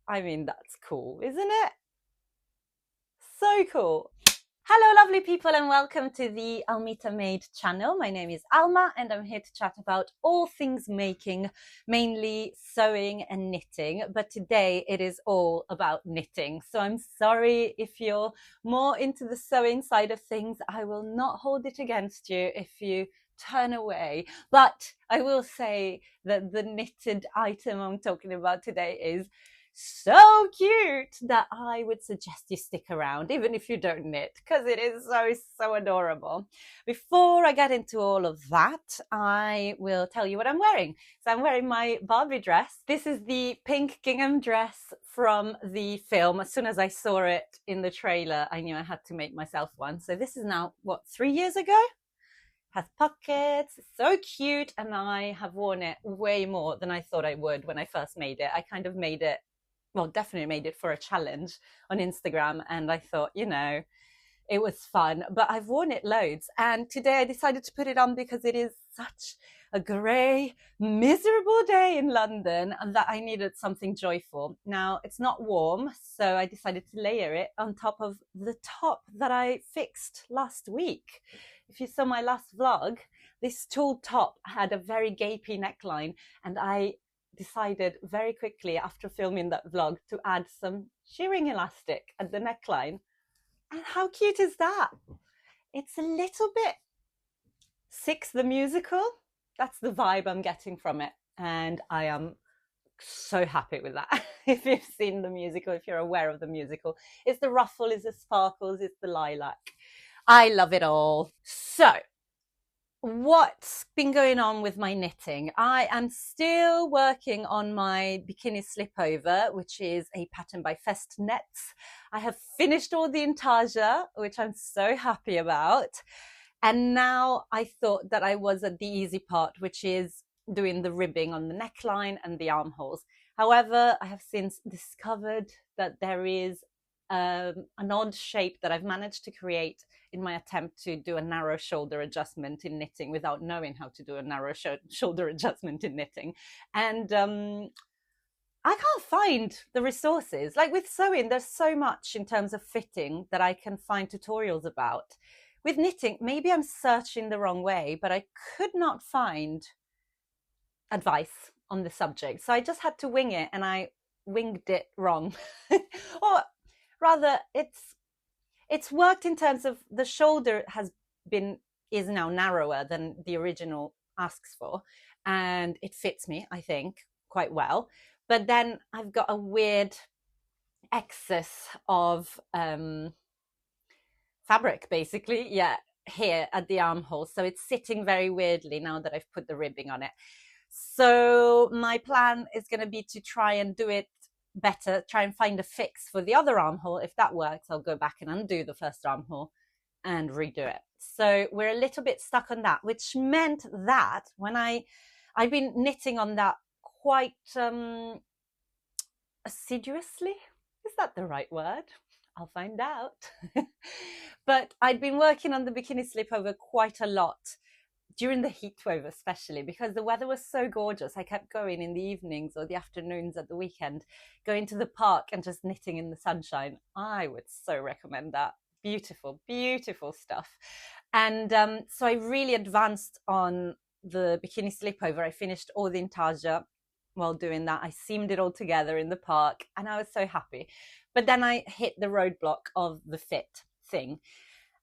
I mean, that's cool, isn't it? So cool. Hello, lovely people, and welcome to the Almita Made channel. My name is Alma, and I'm here to chat about all things making, mainly sewing and knitting. But today it is all about knitting. So I'm sorry if you're more into the sewing side of things. I will not hold it against you if you turn away. But I will say that the knitted item I'm talking about today is so cute that I would suggest you stick around, even if you don't knit, because it is so adorable. Before I get into all of that, I will tell you what I'm wearing. So I'm wearing my Barbie dress. This is the pink gingham dress from the film. As soon as I saw it in the trailer, I knew I had to make myself one. So this is now, what, 3 years ago? Has pockets, so cute, and I have worn it way more than I thought I would when I first made it. I kind of made it, well, definitely made it for a challenge on Instagram, and I thought, it was fun, but I've worn it loads. And today I decided to put it on because it is such a grey, miserable day in London that I needed something joyful. Now, it's not warm, so I decided to layer it on top of the top that I fixed last week. If you saw my last vlog, this tulle top had a very gapy neckline, and I decided very quickly after filming that vlog to add some shirring elastic at the neckline. And how cute is that? It's a little bit Six the musical. That's the vibe I'm getting from it. And I am so happy with that. If you've seen the musical, if you're aware of the musical, it's the ruffle, it's the sparkles, it's the lilac. I love it all. So, what's been going on with my knitting? I am still working on my Bikini Slipover, which is a pattern by Fest Nets. I have finished all the intarsia, which I'm so happy about. And now I thought that I was at the easy part, which is doing the ribbing on the neckline and the armholes. However, I have since discovered that there is an odd shape that I've managed to create in my attempt to do a narrow shoulder adjustment in knitting without knowing how to do a narrow shoulder adjustment in knitting. And I can't find the resources. Like with sewing, there's so much in terms of fitting that I can find tutorials about. With knitting, maybe I'm searching the wrong way, but I could not find advice on the subject. So I just had to wing it, and I winged it wrong. Or rather, it's worked in terms of the shoulder is now narrower than the original asks for, and it fits me, I think, quite well. But then I've got a weird excess of fabric, basically, here at the armhole. So it's sitting very weirdly now that I've put the ribbing on it. So my plan is going to be to try and do it better, try and find a fix for the other armhole. If that works, I'll go back and undo the first armhole and redo it. So we're a little bit stuck on that, which meant that when I've been knitting on that quite assiduously. Is that the right word? I'll find out. But I'd been working on the Bikini Slipover quite a lot during the heat wave, especially because the weather was so gorgeous. I kept going in the evenings or the afternoons at the weekend, going to the park and just knitting in the sunshine. I would so recommend that. Beautiful, beautiful stuff. And so I really advanced on the Bikini Slipover. I finished all the intarsia while doing that. I seamed it all together in the park, and I was so happy. But then I hit the roadblock of the fit thing.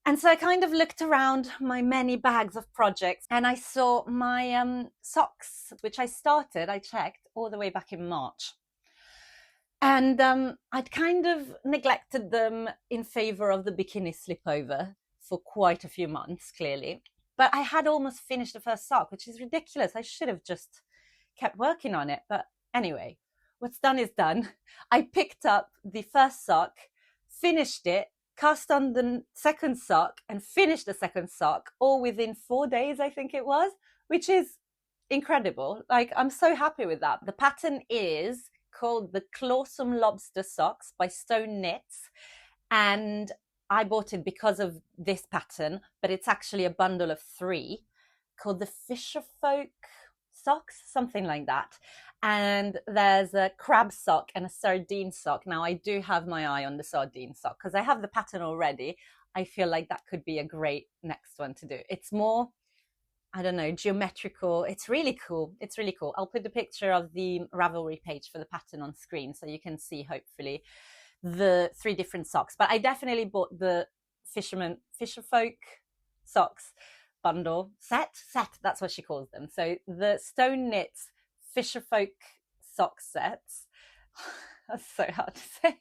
And so I kind of looked around my many bags of projects, and I saw my socks, which I checked all the way back in March. And I'd kind of neglected them in favor of the Bikini Slipover for quite a few months, clearly. But I had almost finished the first sock, which is ridiculous. I should have just kept working on it. But anyway, what's done is done. I picked up the first sock, finished it, cast on the second sock, and finished the second sock all within 4 days, I think it was, which is incredible. Like, I'm so happy with that. The pattern is called the Clawsome Lobster socks by Stone Knits, and I bought it because of this pattern, but it's actually a bundle of 3 called the Fisher Folk socks, something like that. And there's a crab sock and a sardine sock. Now I do have my eye on the sardine sock because I have the pattern already. I feel like that could be a great next one to do. It's more, I don't know, geometrical. It's really cool. It's really cool. I'll put the picture of the Ravelry page for the pattern on screen so you can see, hopefully, the 3 different socks. But I definitely bought the Fisherfolk socks bundle set, that's what she calls them. So the Stone Knits Fisherfolk sock sets. That's so hard to say.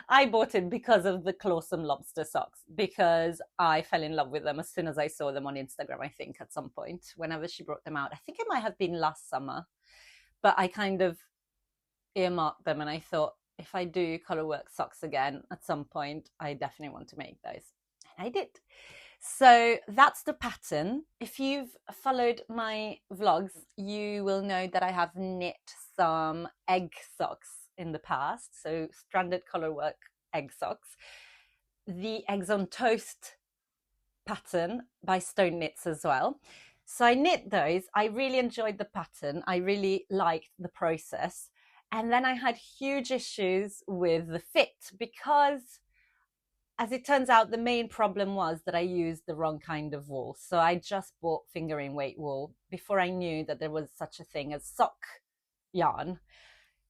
I bought it because of the Clawsome Lobster socks, because I fell in love with them as soon as I saw them on Instagram, I think, at some point, whenever she brought them out. I think it might have been last summer, but I kind of earmarked them and I thought, if I do colorwork socks again at some point, I definitely want to make those. And I did. So that's the pattern. If you've followed my vlogs, you will know that I have knit some egg socks in the past. So stranded colorwork egg socks. The Eggs on Toast pattern by Stone Knits as well. So I knit those. I really enjoyed the pattern. I really liked the process. And then I had huge issues with the fit because, as it turns out, the main problem was that I used the wrong kind of wool. So I just bought fingering weight wool before I knew that there was such a thing as sock yarn,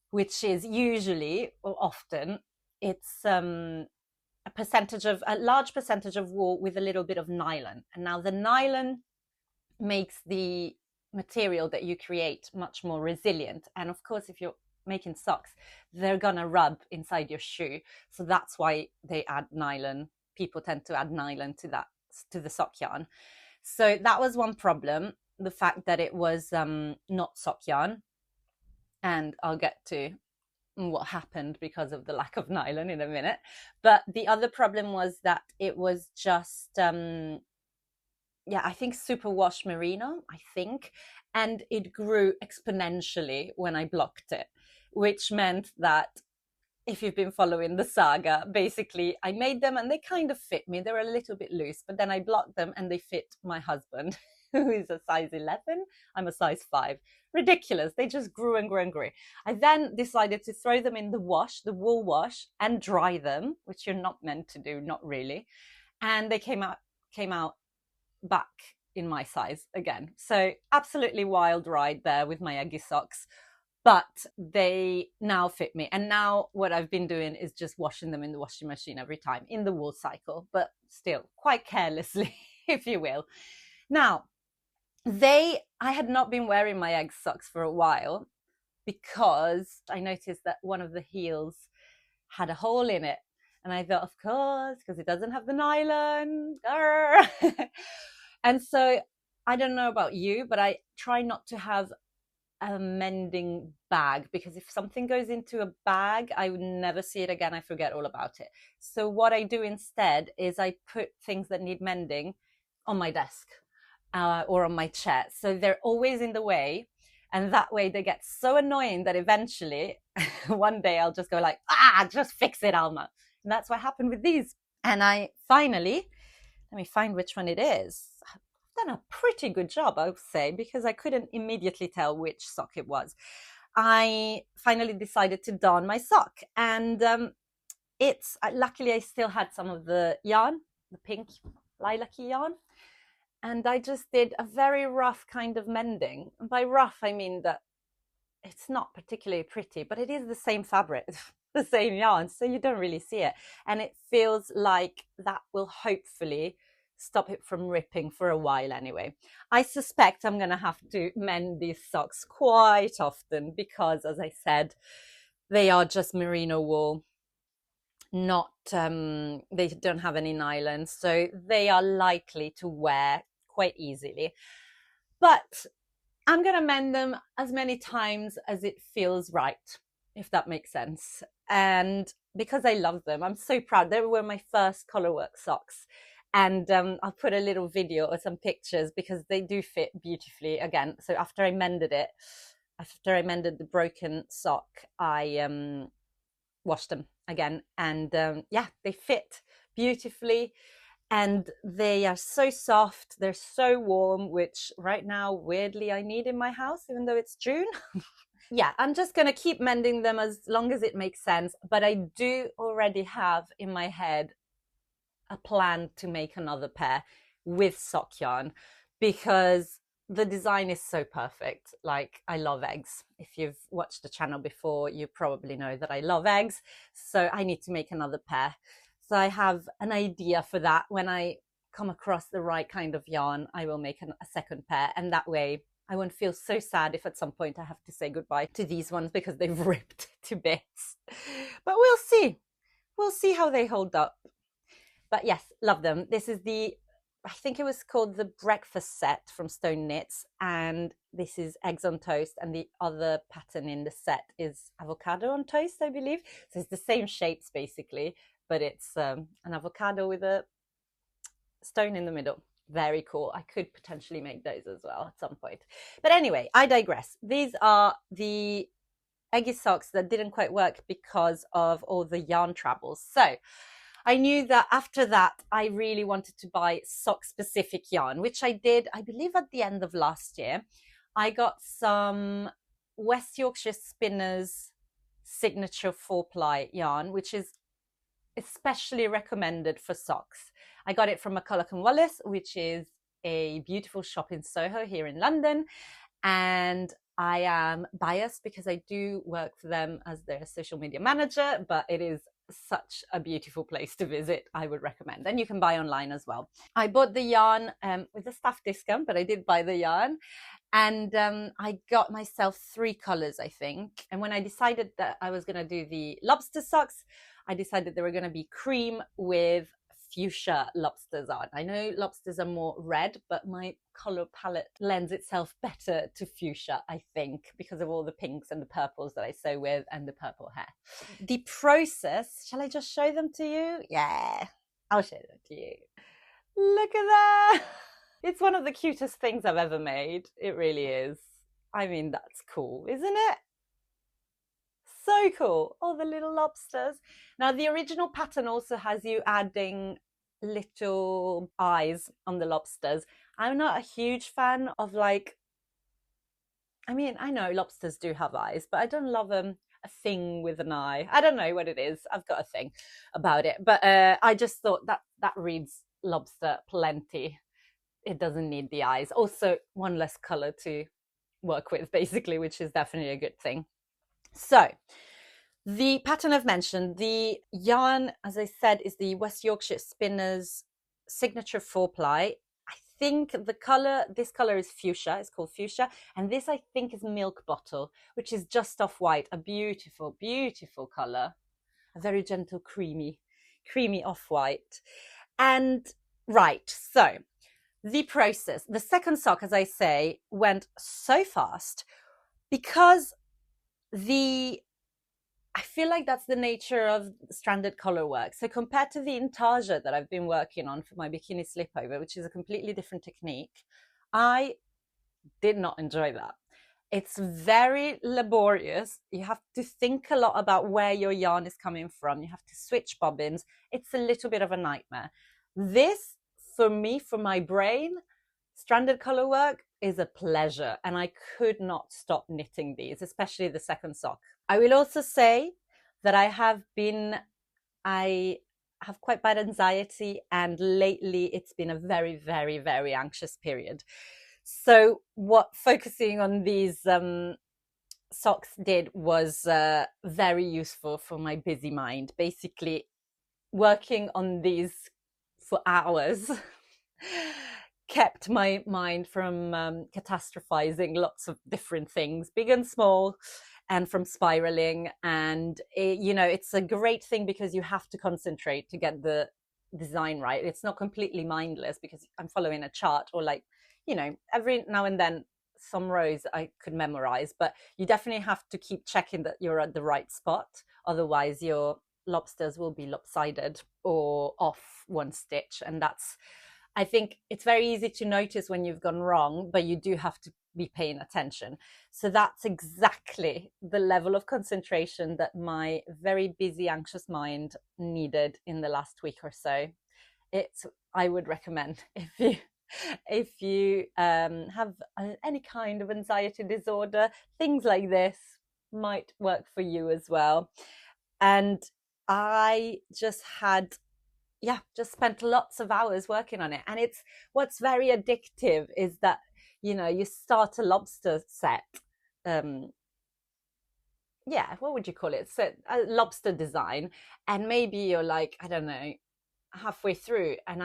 which is usually, or often, it's a large percentage of wool with a little bit of nylon. And now the nylon makes the material that you create much more resilient. And of course, if you're making socks, they're gonna rub inside your shoe. So that's why they add nylon. People tend to add nylon to the sock yarn. So that was one problem, the fact that it was not sock yarn. And I'll get to what happened because of the lack of nylon in a minute. But the other problem was that it was just I think superwash merino, and it grew exponentially when I blocked it, which meant that, if you've been following the saga, basically I made them and they kind of fit me. They were a little bit loose, but then I blocked them and they fit my husband, who is a size 11. I'm a size 5. Ridiculous. They just grew and grew and grew. I then decided to throw them in the wool wash, and dry them, which you're not meant to do, not really. And they came out back in my size again. So absolutely wild ride there with my Eggy socks. But they now fit me. And now what I've been doing is just washing them in the washing machine every time in the wool cycle, but still quite carelessly, if you will. Now, I had not been wearing my egg socks for a while because I noticed that one of the heels had a hole in it. And I thought, of course, because it doesn't have the nylon. And so I don't know about you, but I try not to have a mending bag, because if something goes into a bag, I would never see it again. I forget all about it. So what I do instead is I put things that need mending on my desk or on my chair. So they're always in the way. And that way they get so annoying that eventually one day I'll just go like, just fix it, Alma. And that's what happened with these. And I finally, let me find which one it is. I've done a pretty good job, I would say, because I couldn't immediately tell which sock it was. I finally decided to don my sock, and luckily I still had some of the yarn, the pink lilac-y yarn, and I just did a very rough kind of mending. And by rough, I mean that it's not particularly pretty, but it is the same fabric, the same yarn, so you don't really see it. And it feels like that will hopefully stop it from ripping for a while anyway. I suspect I'm going to have to mend these socks quite often because, as I said, they are just merino wool, not they don't have any nylon, so they are likely to wear quite easily. But I'm going to mend them as many times as it feels right, if that makes sense. And because I love them, I'm so proud. They were my first colorwork socks. And I'll put a little video or some pictures because they do fit beautifully again. So after I mended the broken sock, I washed them again. And they fit beautifully. And they are so soft, they're so warm, which right now, weirdly, I need in my house, even though it's June. Yeah, I'm just going to keep mending them as long as it makes sense. But I do already have in my head a plan to make another pair with sock yarn because the design is so perfect. Like, I love eggs. If you've watched the channel before, you probably know that I love eggs. So I need to make another pair. So I have an idea for that. When I come across the right kind of yarn, I will make a second pair. And that way I won't feel so sad if at some point I have to say goodbye to these ones because they've ripped to bits. But we'll see. We'll see how they hold up. But yes, love them. This is I think it was called the breakfast set from Stone Knits. And this is eggs on toast. And the other pattern in the set is avocado on toast, I believe. So it's the same shapes basically, but it's an avocado with a stone in the middle. Very cool. I could potentially make those as well at some point. But anyway, I digress. These are the Eggy socks that didn't quite work because of all the yarn travels. So I knew that after that, I really wanted to buy sock-specific yarn, which I did, I believe, at the end of last year. I got some West Yorkshire Spinners signature 4-ply yarn, which is especially recommended for socks. I got it from McCulloch and Wallace, which is a beautiful shop in Soho here in London. And I am biased because I do work for them as their social media manager, but it is such a beautiful place to visit. I would recommend. And you can buy online as well. I bought the yarn with a staff discount, but I did buy the yarn. And I got myself 3 colors, I think. And when I decided that I was going to do the lobster socks, I decided they were going to be cream with fuchsia lobsters on. I know lobsters are more red, but my color palette lends itself better to fuchsia, I think, because of all the pinks and the purples that I sew with and the purple hair. The process, shall I just show them to you? Yeah, I'll show them to you. Look at that. It's one of the cutest things I've ever made. It really is. I mean, that's cool, isn't it? So cool. All the little lobsters. Now, the original pattern also has you adding little eyes on the lobsters. I'm not a huge fan of, like, I mean, I know lobsters do have eyes, but I don't love a thing with an eye. I don't know what it is. I've got a thing about it. But I just thought that reads lobster plenty. It doesn't need the eyes. Also, one less color to work with, basically, which is definitely a good thing. So the pattern I've mentioned, the yarn, as I said, is the West Yorkshire Spinners signature 4-ply. I think this color is fuchsia. It's called fuchsia. And this, I think, is milk bottle, which is just off white. A beautiful, beautiful color. A very gentle, creamy off white. And right, so the process, the second sock, as I say, went so fast because I feel like that's the nature of stranded color work. So compared to the intarsia that I've been working on for my Bikini Slipover, which is a completely different technique, I did not enjoy that. It's very laborious. You have to think a lot about where your yarn is coming from. You have to switch bobbins. It's a little bit of a nightmare. This, for me, for my brain, stranded color work is a pleasure, and I could not stop knitting these, especially the second sock. I will also say that I have quite bad anxiety, and lately it's been a very, very, very anxious period. So what focusing on these socks did was very useful for my busy mind. Basically, working on these for hours kept my mind from catastrophizing lots of different things, big and small, and from spiraling. And it's a great thing because you have to concentrate to get the design right. It's not completely mindless because I'm following a chart, or every now and then some rows I could memorize, but you definitely have to keep checking that you're at the right spot. Otherwise your lobsters will be lopsided or off one stitch, and I think it's very easy to notice when you've gone wrong, but you do have to be paying attention. So that's exactly the level of concentration that my very busy, anxious mind needed in the last week or so. I would recommend if you have any kind of anxiety disorder, things like this might work for you as well. And I just just spent lots of hours working on it. And it's what's very addictive is that, you start a lobster set. What would you call it? So a lobster design, and maybe you're like, I don't know, halfway through, and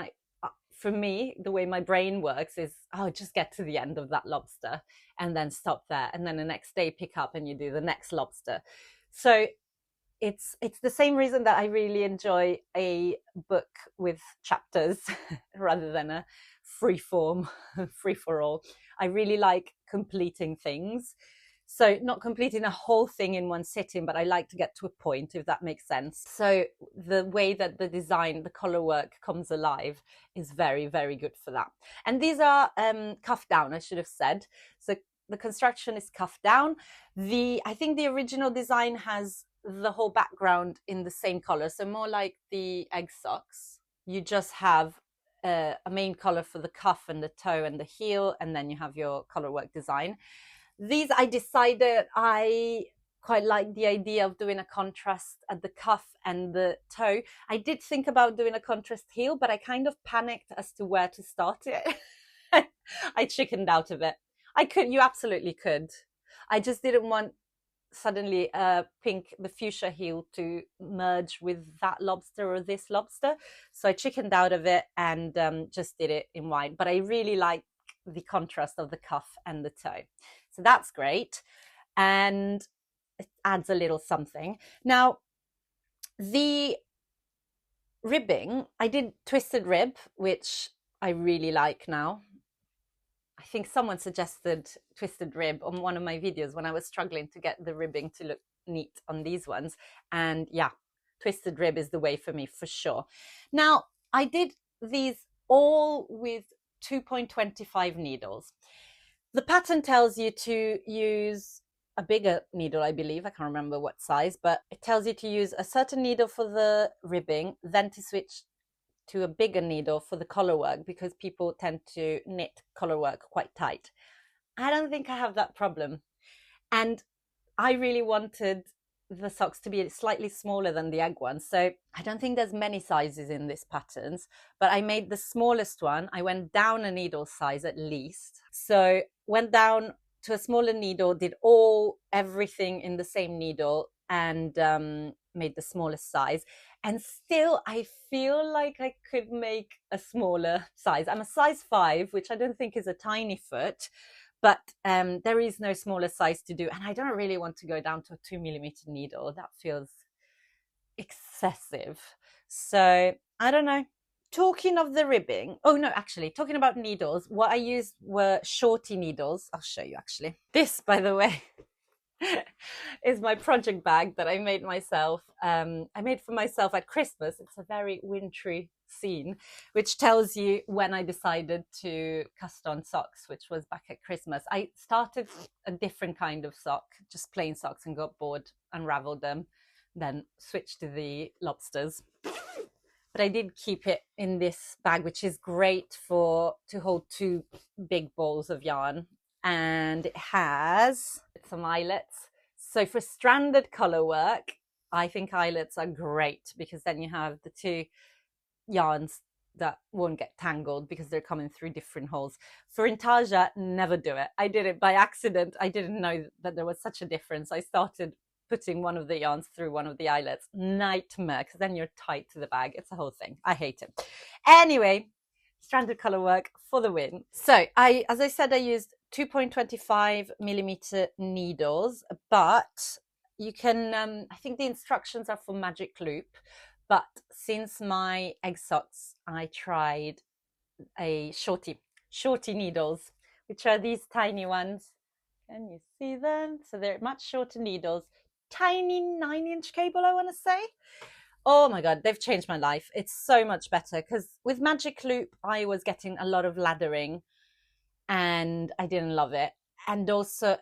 for me, the way my brain works is, just get to the end of that lobster and then stop there, and then the next day pick up and you do the next lobster. So it's the same reason that I really enjoy a book with chapters rather than a free for all. I really like completing things. So not completing a whole thing in one sitting, but I like to get to a point, if that makes sense. So the way that the design, the color work comes alive is very, very good for that. And these are cuff down, I should have said. So the construction is cuff down. I think the original design has the whole background in the same color. So more like the egg socks. You just have a main color for the cuff and the toe and the heel, and then you have your color work design. These, I decided I quite like the idea of doing a contrast at the cuff and the toe. I did think about doing a contrast heel, but I kind of panicked as to where to start it. I chickened out of it. You absolutely could. I just didn't want suddenly the fuchsia heel to merge with that lobster or this lobster. So I chickened out of it and just did it in white. But I really like the contrast of the cuff and the toe. So that's great. And it adds a little something. Now, the ribbing, I did twisted rib, which I really like now. I think someone suggested twisted rib on one of my videos when I was struggling to get the ribbing to look neat on these ones. And yeah, twisted rib is the way for me for sure. Now, I did these all with 2.25 needles. The pattern tells you to use a bigger needle, I believe. I can't remember what size, but it tells you to use a certain needle for the ribbing, then to switch to a bigger needle for the collar work, because people tend to knit collar work quite tight. I don't think I have that problem. And I really wanted the socks to be slightly smaller than the egg one. So I don't think there's many sizes in this patterns, but I made the smallest one. I went down a needle size at least. So went down to a smaller needle, did everything in the same needle, and made the smallest size. And still, I feel like I could make a smaller size. I'm a size 5, which I don't think is a tiny foot, but there is no smaller size to do. And I don't really want to go down to a 2mm needle. That feels excessive. So I don't know. Talking of the ribbing, talking about needles, what I used were shorty needles. I'll show you actually. This, by the way, is my project bag that I made myself. I made for myself at Christmas. It's a very wintry scene, which tells you when I decided to cast on socks, which was back at Christmas. I started a different kind of sock, just plain socks, and got bored, unraveled them, then switched to the lobsters. But I did keep it in this bag, which is great to hold 2 big balls of yarn. And it has some eyelets. So for stranded color work, I think eyelets are great, because then you have the 2 yarns that won't get tangled because they're coming through different holes. For intarsia, never do it. I did it by accident. I didn't know that there was such a difference. I started putting one of the yarns through one of the eyelets. Nightmare, because then you're tight to the bag. It's a whole thing. I hate it. Anyway, stranded color work for the win. So as I said, I used 2.25mm needles, but you can, I think the instructions are for magic loop, but since my egg socks, I tried a shorty needles, which are these tiny ones. Can you see them? So they're much shorter needles, tiny 9-inch cable, I want to say. Oh my God, they've changed my life. It's so much better, because with magic loop, I was getting a lot of laddering and I didn't love it. And also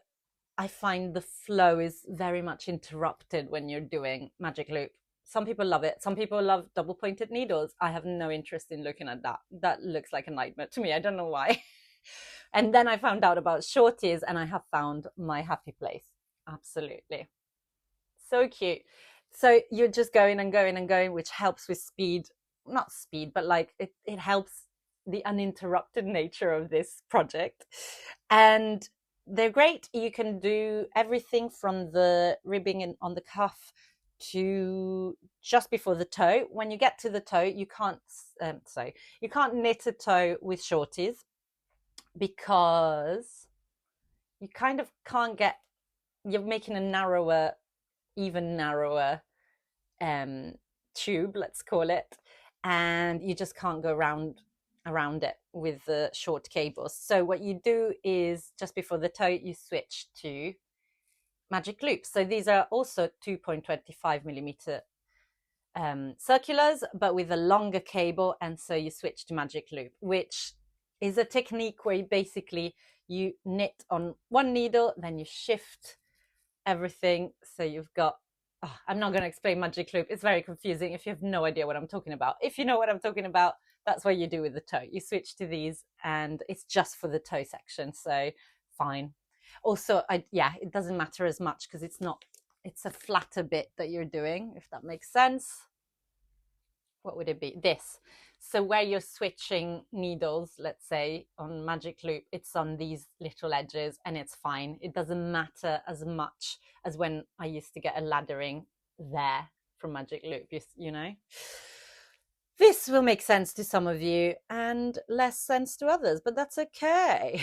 I find the flow is very much interrupted when you're doing magic loop. Some people love it. Some people love double pointed needles. I have no interest in looking at that. That looks like a nightmare to me. I don't know why. And then I found out about shorties, and I have found my happy place. Absolutely. So cute. So you're just going and going and going, which helps with speed. Not speed, but like it helps the uninterrupted nature of this project. And they're great. You can do everything from the ribbing on the cuff to just before the toe. When you get to the toe, you can't you can't knit a toe with shorties, because you kind of can't get, you're making a narrower, even narrower tube, let's call it, and you just can't go around it with the short cables. So what you do is just before the toe, you switch to magic loops. So these are also 2.25 millimeter circulars, but with a longer cable. And so you switch to magic loop, which is a technique where you knit on one needle, then you shift everything. So you've got, I'm not going to explain magic loop. It's very confusing if you have no idea what I'm talking about. If you know what I'm talking about, that's what you do with the toe. You switch to these, and it's just for the toe section. So fine. Also, it doesn't matter as much because it's a flatter bit that you're doing, if that makes sense. What would it be? This. So where you're switching needles, let's say on magic loop, it's on these little edges, and it's fine. It doesn't matter as much as when I used to get a laddering there from magic loop, you know. This will make sense to some of you and less sense to others, but that's okay.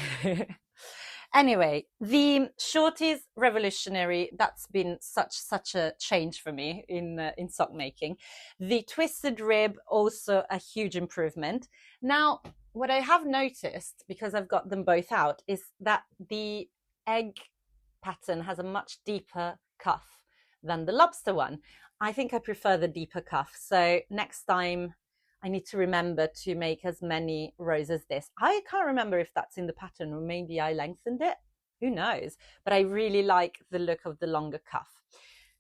Anyway, the shorties, revolutionary. That's been such a change for me in sock making. The twisted rib, also a huge improvement. Now, what I have noticed, because I've got them both out, is that the egg pattern has a much deeper cuff than the lobster one. I think I prefer the deeper cuff. So next time I need to remember to make as many rows as this. I can't remember if that's in the pattern, or maybe I lengthened it. Who knows? But I really like the look of the longer cuff.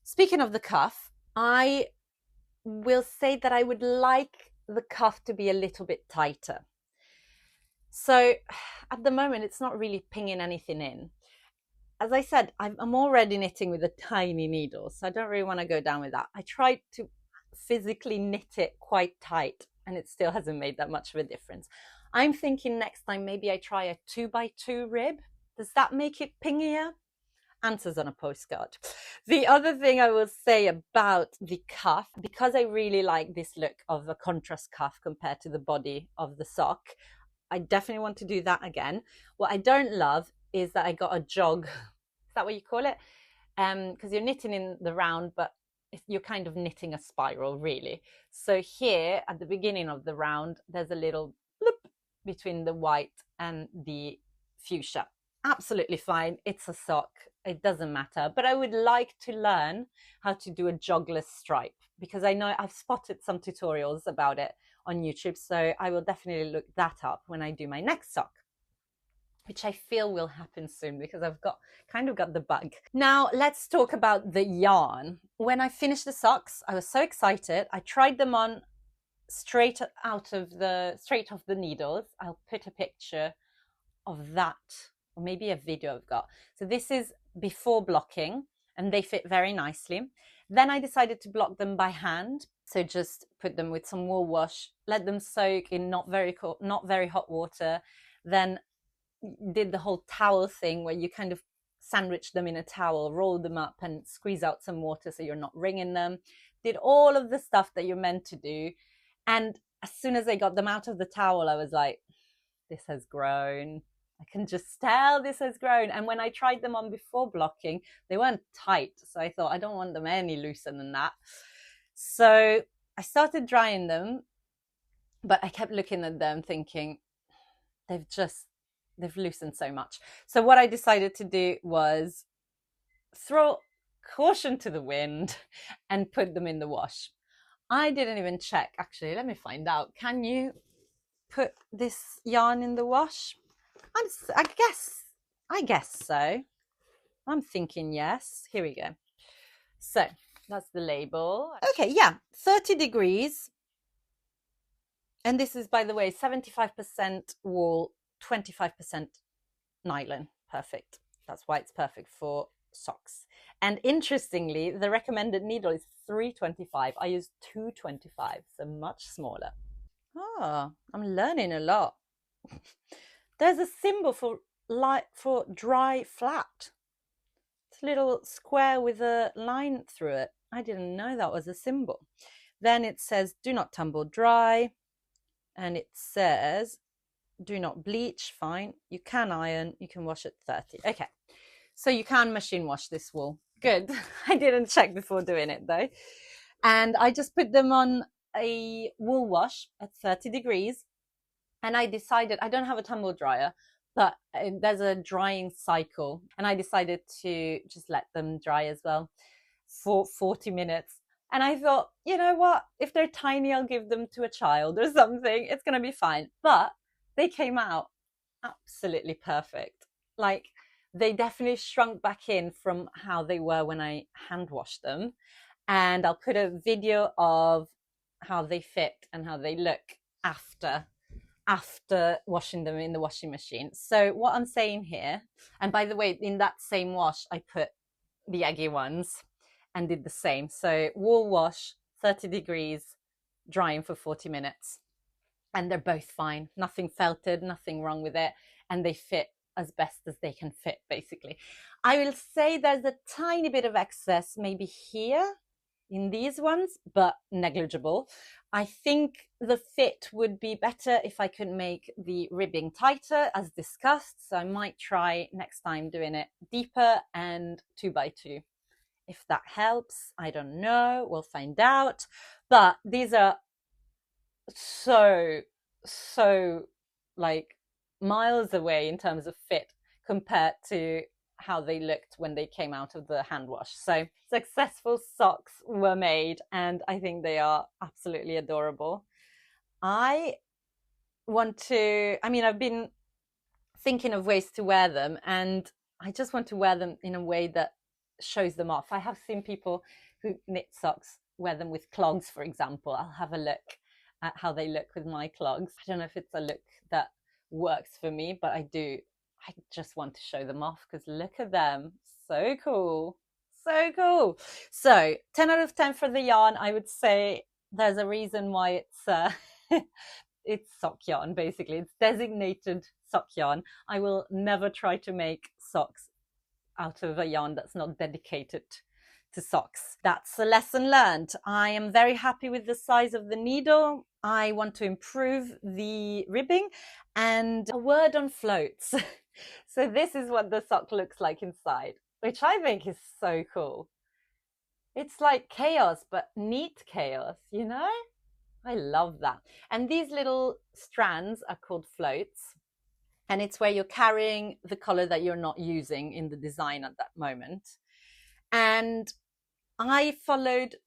Speaking of the cuff, I will say that I would like the cuff to be a little bit tighter. So at the moment, it's not really pinging anything in. As I said, I'm already knitting with a tiny needle, so I don't really want to go down with that. I tried to physically knit it quite tight, and it still hasn't made that much of a difference. I'm thinking next time maybe I try a 2x2 rib. Does that make it pingier? Answers on a postcard. The other thing I will say about the cuff, because I really like this look of a contrast cuff compared to the body of the sock, I definitely want to do that again. What I don't love is that I got a jog. Is that what you call it? Because you're knitting in the round, but you're kind of knitting a spiral, really. So here at the beginning of the round, there's a little bloop between the white and the fuchsia. Absolutely fine. It's a sock. It doesn't matter. But I would like to learn how to do a jogless stripe, because I know I've spotted some tutorials about it on YouTube. So I will definitely look that up when I do my next sock, which I feel will happen soon because I've kind of got the bug. Now let's talk about the yarn. When I finished the socks, I was so excited. I tried them on straight off the needles. I'll put a picture of that, or maybe a video I've got. So this is before blocking, and they fit very nicely. Then I decided to block them by hand. So just put them with some wool wash, let them soak in not very hot water, then did the whole towel thing where you kind of sandwich them in a towel, roll them up and squeeze out some water so you're not wringing them. Did all of the stuff that you're meant to do. And as soon as I got them out of the towel, I was like, this has grown. I can just tell this has grown. And when I tried them on before blocking, they weren't tight. So I thought, I don't want them any looser than that. So I started drying them, but I kept looking at them thinking, they've loosened so much. So what I decided to do was throw caution to the wind and put them in the wash. I didn't even check. Actually, let me find out. Can you put this yarn in the wash? I guess so. I'm thinking yes. Here we go. So That's the label. Okay, yeah, 30 degrees. And this is, by the way, 75% wool, 25% nylon. Perfect. That's why it's perfect for socks. And interestingly, the recommended needle is 325. I use 225, so much smaller. Oh, I'm learning a lot. There's a symbol for dry flat. It's a little square with a line through it. I didn't know that was a symbol. Then it says do not tumble dry, and it says do not bleach. Fine, you can iron, you can wash at 30. Okay, so you can machine wash this wool. Good. I didn't check before doing it though. And I just put them on a wool wash at 30 degrees. And I decided, I don't have a tumble dryer, but there's a drying cycle. And I decided to just let them dry as well for 40 minutes. And I thought, you know what? If they're tiny, I'll give them to a child or something. It's going to be fine. But they came out absolutely perfect. Like, they definitely shrunk back in from how they were when I hand washed them. And I'll put a video of how they fit and how they look after washing them in the washing machine. So what I'm saying here, and by the way, in that same wash, I put the Eggy ones and did the same. So wool wash, 30 degrees, drying for 40 minutes. And they're both fine. Nothing felted, nothing wrong with it. And they fit as best as they can fit, basically. I will say there's a tiny bit of excess maybe here in these ones, but negligible. I think the fit would be better if I could make the ribbing tighter, as discussed. So I might try next time doing it deeper and 2x2. If that helps, I don't know. We'll find out. But these are so like miles away in terms of fit compared to how they looked when they came out of the hand wash. So successful socks were made, and I think they are absolutely adorable. I've been thinking of ways to wear them, and I just want to wear them in a way that shows them off. I have seen people who knit socks wear them with clogs, for example. I'll have a look at how they look with my clogs. I don't know if it's a look that works for me, but I just want to show them off because look at them. So cool. So cool. So 10 out of 10 for the yarn. I would say there's a reason why it's it's sock yarn, basically. It's designated sock yarn. I will never try to make socks out of a yarn that's not dedicated to socks. That's a lesson learned. I am very happy with the size of the needle. I want to improve the ribbing. And a word on floats. So this is what the sock looks like inside, which I think is so cool. It's like chaos, but neat chaos, you know? I love that. And these little strands are called floats. And it's where you're carrying the color that you're not using in the design at that moment. And I followed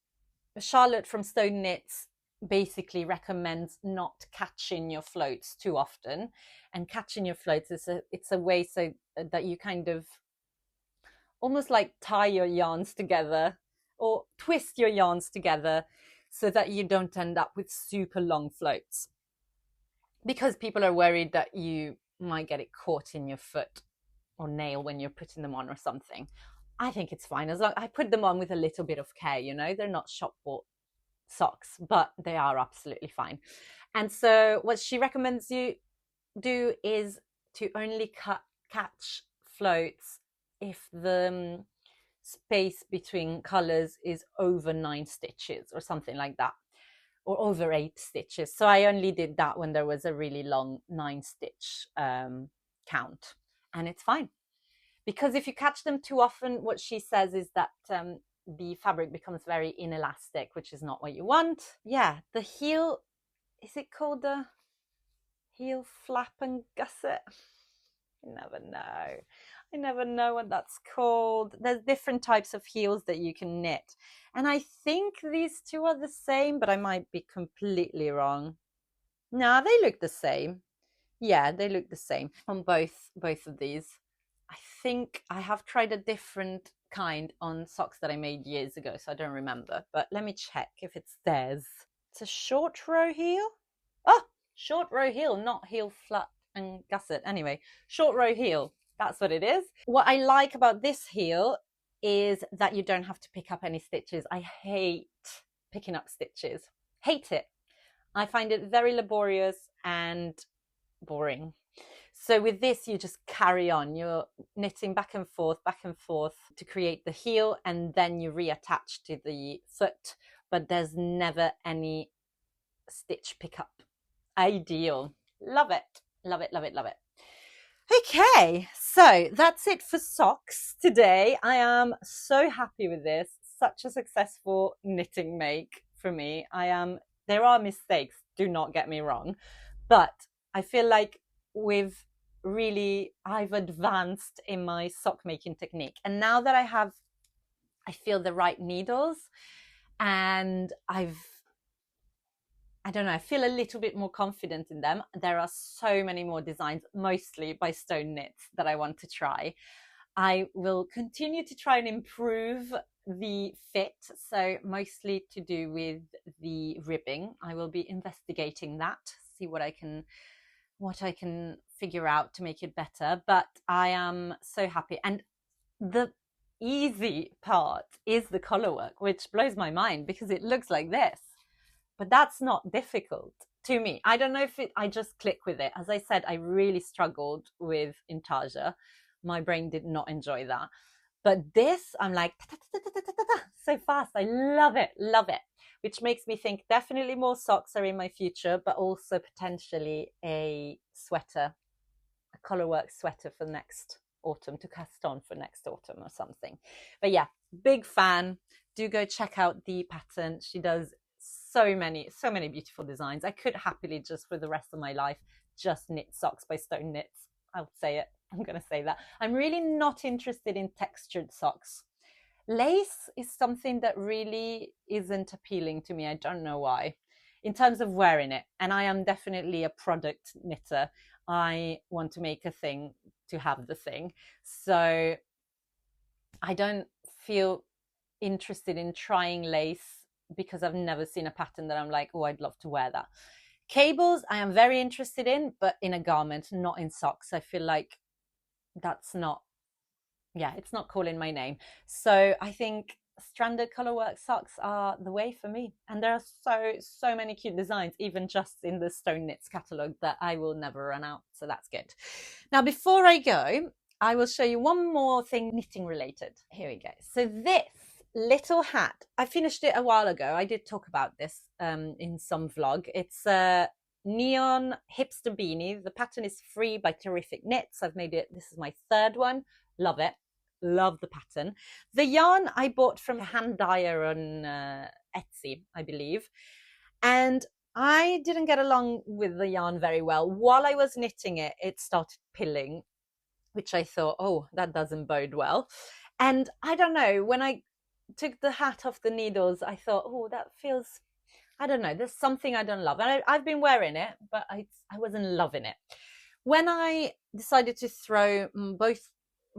Charlotte from Stone Knits, basically recommends not catching your floats too often. And catching your floats it's a way so that you kind of almost like tie your yarns together or twist your yarns together so that you don't end up with super long floats, because people are worried that you might get it caught in your foot or nail when you're putting them on or something. I think it's fine as long I put them on with a little bit of care, you know. They're not shop bought socks, but they are absolutely fine. And so what she recommends you do is to only catch floats if the space between colors is over 9 stitches or something like that, or over 8 stitches. So I only did that when there was a really long 9 stitch count, and it's fine. Because if you catch them too often, what she says is that the fabric becomes very inelastic, which is not what you want. Yeah, the heel, is it called the heel flap and gusset? I never know what that's called. There's different types of heels that you can knit. And I think these two are the same, but I might be completely wrong. No, they look the same. Yeah, they look the same on both of these. I think I have tried a different kind on socks that I made years ago, so I don't remember. But let me check if it's theirs. It's a short row heel. Oh, short row heel, not heel flat and gusset. Anyway, short row heel. That's what it is. What I like about this heel is that you don't have to pick up any stitches. I hate picking up stitches. Hate it. I find it very laborious and boring. So with this, you just carry on. You're knitting back and forth to create the heel, and then you reattach to the foot, but there's never any stitch pickup. Ideal. Love it. Love it, love it, love it. Okay, so that's it for socks today. I am so happy with this. Such a successful knitting make for me. There are mistakes, do not get me wrong, but I feel like I've advanced in my sock making technique. And now that I feel the right needles, and I feel a little bit more confident in them. There are so many more designs, mostly by Stone Knits, that I want to try. I will continue to try and improve the fit, so mostly to do with the ribbing. I will be investigating that, see what I can figure out to make it better. But I am so happy. And the easy part is the color work, which blows my mind because it looks like this. But that's not difficult to me. I don't know if I just click with it. As I said, I really struggled with Intarsia. My brain did not enjoy that. But this, I'm like, so fast. I love it, which makes me think definitely more socks are in my future, but also potentially a sweater, a colorwork sweater for next autumn, to cast on for next autumn or something. But yeah, big fan. Do go check out the pattern. She does so many beautiful designs. I could happily just for the rest of my life just knit socks by Stone Knits. I'll say it. I'm going to say that. I'm really not interested in textured socks. Lace is something that really isn't appealing to me. I don't know why, in terms of wearing it. And I am definitely a product knitter. I want to make a thing to have the thing. So I don't feel interested in trying lace because I've never seen a pattern that I'm like, oh, I'd love to wear that. Cables, I am very interested in, but in a garment, not in socks. I feel like that's not, it's not calling my name. So I think stranded colorwork socks are the way for me. And there are so many cute designs, even just in the Stone Knits catalogue, that I will never run out. So that's good. Now, before I go, I will show you one more thing knitting related. Here we go. So this little hat, I finished it a while ago. I did talk about this in some vlog. It's a neon hipster beanie. The pattern is Free by Terrific Knits. I've made it, this is my third one. Love it. Love the pattern. The yarn I bought from a hand dyer on Etsy, I believe. And I didn't get along with the yarn very well. While I was knitting it, it started pilling, which I thought, oh, that doesn't bode well. And I don't know, when I took the hat off the needles, I thought, oh, that feels, I don't know, there's something I don't love. And I've been wearing it, but I wasn't loving it. When I decided to throw both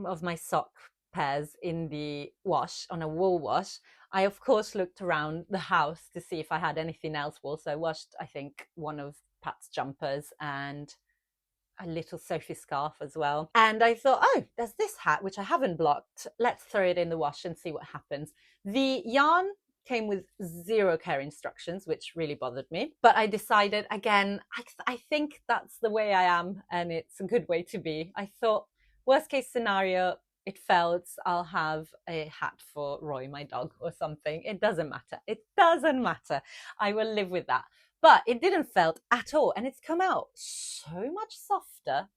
of my sock pairs in the wash, on a wool wash, I of course looked around the house to see if I had anything else wool. So I washed, I think, one of Pat's jumpers and a little Sophie scarf as well. And I thought, oh, there's this hat, which I haven't blocked. Let's throw it in the wash and see what happens. The yarn came with zero care instructions, which really bothered me. But I decided, again, I think that's the way I am, and it's a good way to be. I thought, worst case scenario, it felts, I'll have a hat for Roy, my dog, or something. It doesn't matter. It doesn't matter. I will live with that. But it didn't felt at all, and it's come out so much softer.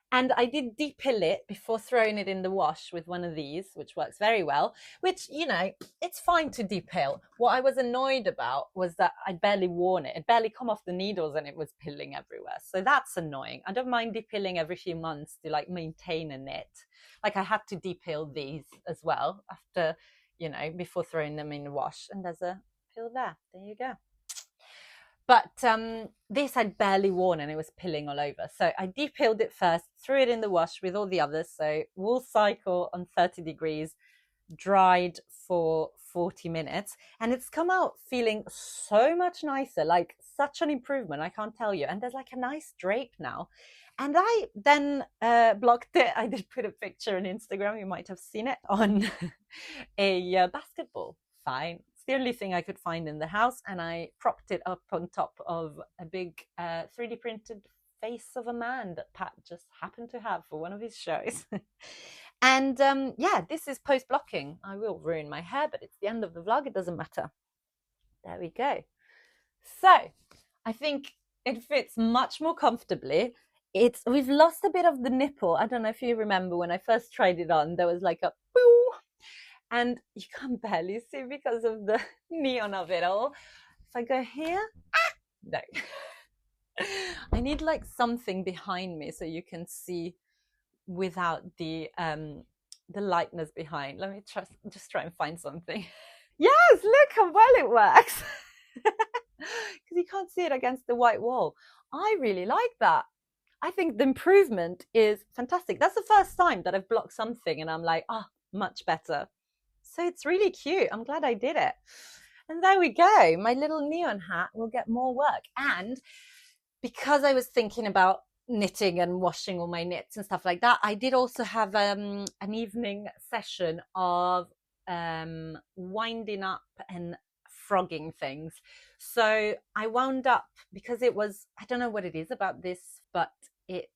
And I did depill it before throwing it in the wash with one of these, which works very well, which, you know, it's fine to depill. What I was annoyed about was that I'd barely worn it. It barely come off the needles and it was pilling everywhere. So that's annoying. I don't mind depilling every few months to like maintain a knit. Like I had to depill these as well after, you know, before throwing them in the wash. And there's a pill there. There you go. But this I'd barely worn and it was pilling all over. So I depilled it first, threw it in the wash with all the others. So wool cycle on 30 degrees, dried for 40 minutes, and it's come out feeling so much nicer, like such an improvement, I can't tell you. And there's like a nice drape now. And I then blocked it. I did put a picture on Instagram, you might have seen it, on a basketball. Fine. It's the only thing I could find in the house, and I propped it up on top of a big 3D printed face of a man that Pat just happened to have for one of his shows. And yeah, this is post blocking. I will ruin my hair, but it's the end of the vlog. It doesn't matter. There we go. So I think it fits much more comfortably. We've lost a bit of the nipple. I don't know if you remember when I first tried it on, there was like a boo, and you can barely see because of the neon of it all. If I go here, no. I need like something behind me so you can see without the lightness behind. Let me just try and find something. Yes, look how well it works. Because you can't see it against the white wall. I really like that. I think the improvement is fantastic. That's the first time that I've blocked something and I'm like, oh, much better. So it's really cute. I'm glad I did it. And there we go. My little neon hat will get more work. And because I was thinking about knitting and washing all my knits and stuff like that, I did also have an evening session of winding up and frogging things. So I wound up, because it was, I don't know what it is about this, but it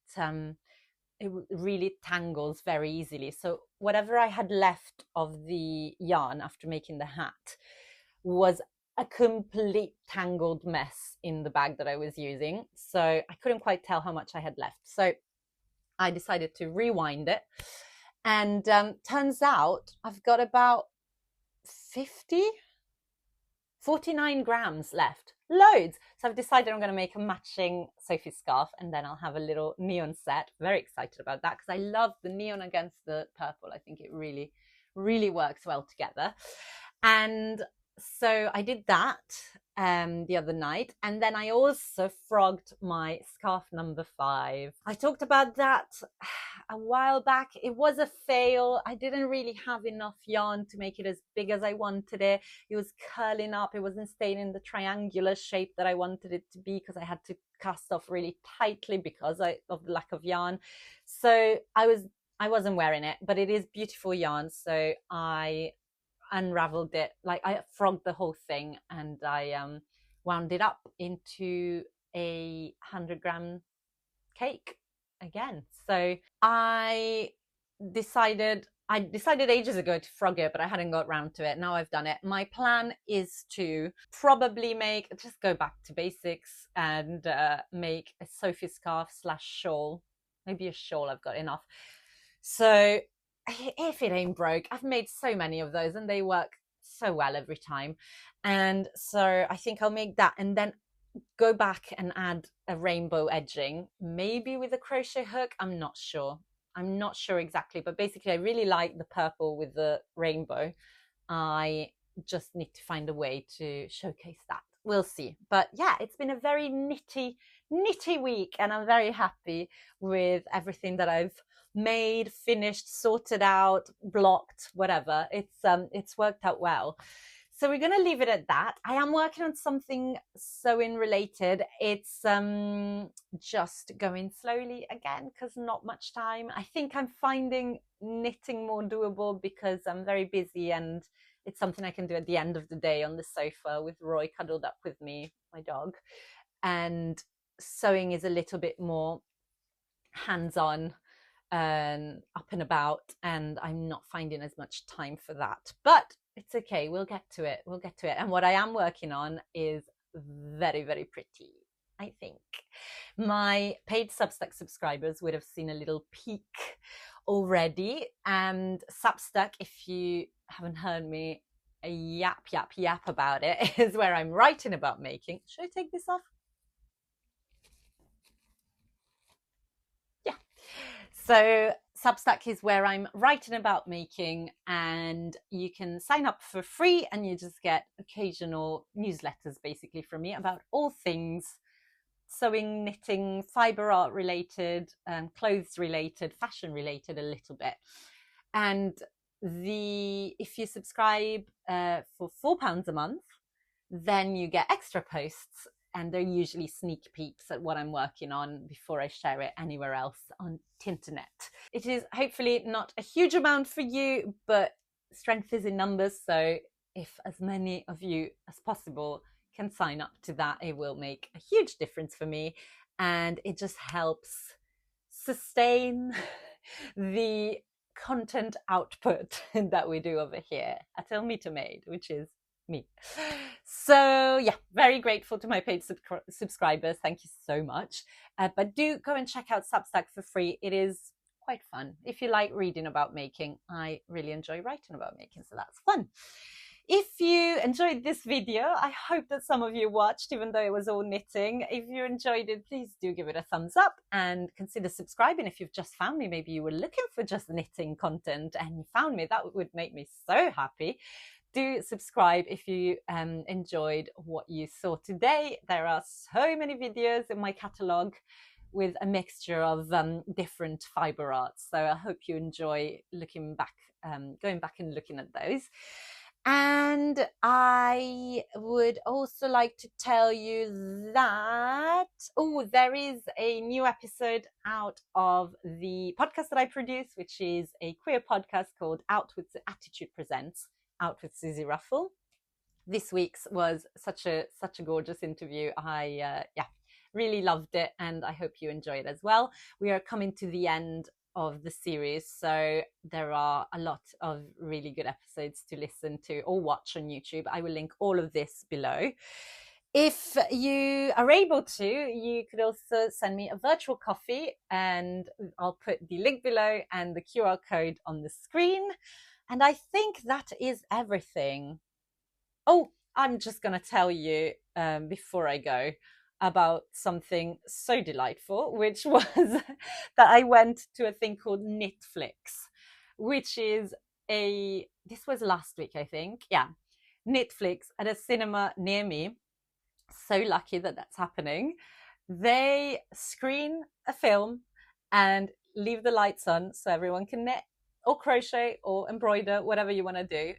really tangles very easily. So whatever I had left of the yarn after making the hat was a complete tangled mess in the bag that I was using. So I couldn't quite tell how much I had left. So I decided to rewind it. And turns out I've got about 49 grams left. Loads. So I've decided I'm going to make a matching Sophie scarf, and then I'll have a little neon set. Very excited about that because I love the neon against the purple. I think it really, really works well together. And so I did that the other night, and then I also frogged my scarf number 5. I talked about that a while back. It was a fail. I didn't really have enough yarn to make it as big as I wanted it. It was curling up. It wasn't staying in the triangular shape that I wanted it to be because I had to cast off really tightly because of the lack of yarn. So I wasn't wearing it, but it is beautiful yarn. So I unraveled it, like I frogged the whole thing, and I wound it up into a 100-gram cake again. So I decided ages ago to frog it, but I hadn't got round to it. Now I've done it. My plan is to probably just go back to basics and make a Sophie scarf / shawl. Maybe a shawl, I've got enough. So if it ain't broke, I've made so many of those and they work so well every time. And so I think I'll make that and then go back and add a rainbow edging, maybe with a crochet hook. I'm not sure exactly, but basically I really like the purple with the rainbow. I just need to find a way to showcase that. We'll see. But yeah, it's been a very knitty week, and I'm very happy with everything that I've made, finished, sorted out, blocked, whatever. It's worked out well. So we're going to leave it at that. I am working on something sewing related. It's just going slowly again because not much time. I think I'm finding knitting more doable because I'm very busy, and it's something I can do at the end of the day on the sofa with Roy cuddled up with me, my dog. And sewing is a little bit more hands-on and up and about, and I'm not finding as much time for that. But it's okay, we'll get to it. And what I am working on is very, very pretty, I think. My paid Substack subscribers would have seen a little peek already. And Substack, if you haven't heard me yap about it, is where I'm writing about making. Should I take this off? Yeah. So Substack is where I'm writing about making, and you can sign up for free and you just get occasional newsletters basically from me about all things sewing, knitting, fiber art related, clothes related, fashion related a little bit. And if you subscribe for £4 a month, then you get extra posts, and they're usually sneak peeks at what I'm working on before I share it anywhere else on Tinternet. It is hopefully not a huge amount for you, but strength is in numbers, so if as many of you as possible can sign up to that, it will make a huge difference for me, and it just helps sustain the content output that we do over here at Almita Made, which is me. So yeah, very grateful to my paid subscribers. Thank you so much. But do go and check out Substack for free. It is quite fun. If you like reading about making, I really enjoy writing about making, so that's fun. If you enjoyed this video, I hope that some of you watched, even though it was all knitting. If you enjoyed it, please do give it a thumbs up and consider subscribing if you've just found me. Maybe you were looking for just knitting content and you found me. That would make me so happy. Do subscribe if you enjoyed what you saw today. There are so many videos in my catalogue with a mixture of different fibre arts. So I hope you enjoy looking back, going back and looking at those. And I would also like to tell you that, there is a new episode out of the podcast that I produce, which is a queer podcast called Out with the Attitude Presents, Out with Susie Ruffle. This week's was such a gorgeous interview. I really loved it, and I hope you enjoy it as well. We are coming to the end of the series, so there are a lot of really good episodes to listen to or watch on YouTube. I will link all of this below. If you are able to, you could also send me a virtual coffee, and I'll put the link below and the QR code on the screen. And I think that is everything. Oh, I'm just going to tell you before I go about something so delightful, which was that I went to a thing called Knitflix, which is this was last week, I think. Yeah, Knitflix at a cinema near me. So lucky that that's happening. They screen a film and leave the lights on so everyone can knit or crochet or embroider, whatever you want to do.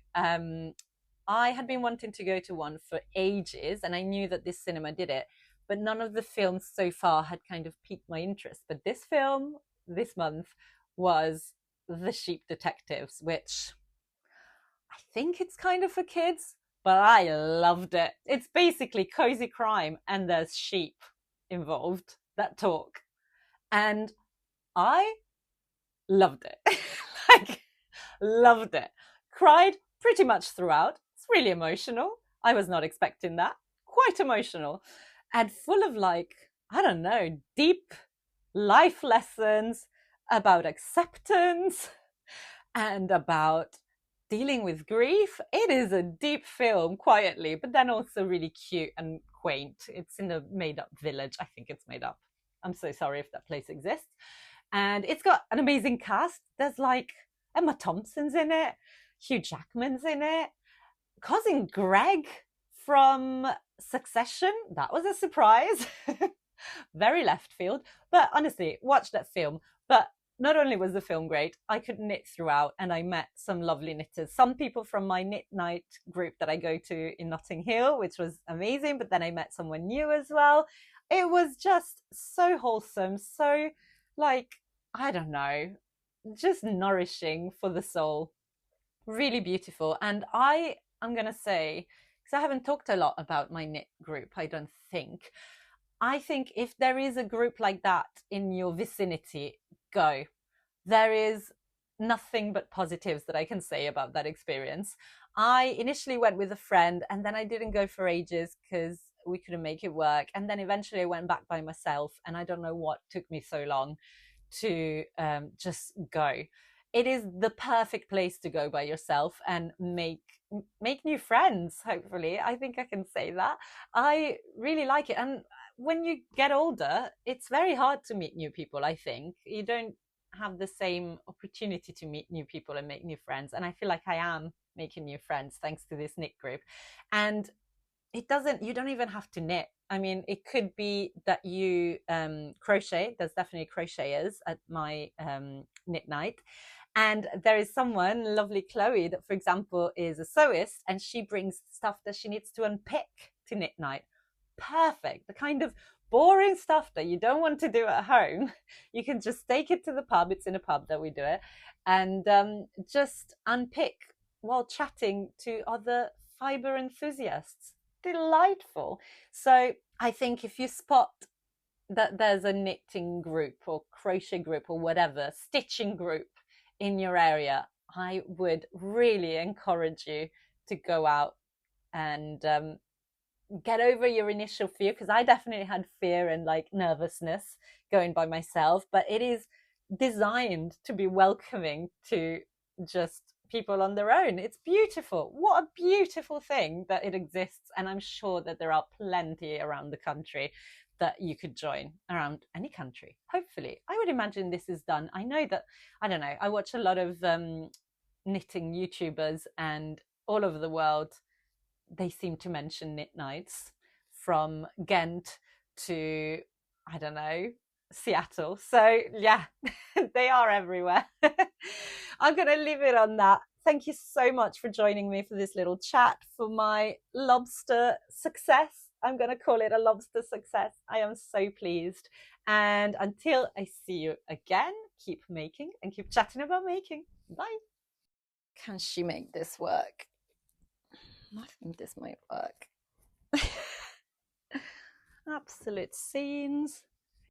I had been wanting to go to one for ages, and I knew that this cinema did it, but none of the films so far had kind of piqued my interest. But this film this month was The Sheep Detectives, which I think it's kind of for kids, but I loved it. It's basically cozy crime, and there's sheep involved that talk. And I loved it. Loved it. Cried pretty much throughout. It's really emotional. I was not expecting that. Quite emotional. And full of I don't know, deep life lessons about acceptance and about dealing with grief. It is a deep film, quietly, but then also really cute and quaint. It's in a made-up village. I think it's made up. I'm so sorry if that place exists. And it's got an amazing cast. There's Emma Thompson's in it, Hugh Jackman's in it, cousin Greg from Succession. That was a surprise. Very left field. But honestly, watch that film. But not only was the film great, I could knit throughout, and I met some lovely knitters. Some people from my knit night group that I go to in Notting Hill, which was amazing. But then I met someone new as well. It was just so wholesome, so I don't know, just nourishing for the soul. Really beautiful. And I'm going to say, because I haven't talked a lot about my knit group, I don't think. I think if there is a group like that in your vicinity, go. There is nothing but positives that I can say about that experience. I initially went with a friend, and then I didn't go for ages because we couldn't make it work. And then eventually I went back by myself, and I don't know what took me so long to just go. It is the perfect place to go by yourself and make new friends, hopefully. I think I can say that. I really like it. And when you get older, it's very hard to meet new people, I think. You don't have the same opportunity to meet new people and make new friends. And I feel like I am making new friends thanks to this knit group. And you don't even have to knit. I mean, it could be that you crochet. There's definitely crocheters at my knit night. And there is someone, lovely Chloe, that, for example, is a sewist, and she brings stuff that she needs to unpick to knit night. Perfect. The kind of boring stuff that you don't want to do at home, you can just take it to the pub. It's in a pub that we do it, and just unpick while chatting to other fiber enthusiasts. Delightful. So I think if you spot that there's a knitting group or crochet group or whatever, stitching group in your area, I would really encourage you to go out and get over your initial fear, because I definitely had fear and like nervousness going by myself, but it is designed to be welcoming to just people on their own. It's beautiful. What a beautiful thing that it exists. And I'm sure that there are plenty around the country that you could join, around any country. Hopefully, I would imagine this is done. I know that, I don't know, I watch a lot of knitting YouTubers, and all over the world they seem to mention knit nights, from Ghent to, I don't know, Seattle. So yeah, they are everywhere. I'm going to leave it on that. Thank you so much for joining me for this little chat for my lobster success. I'm going to call it a lobster success. I am so pleased. And until I see you again, keep making and keep chatting about making. Bye. Can she make this work? I think this might work. Absolute scenes.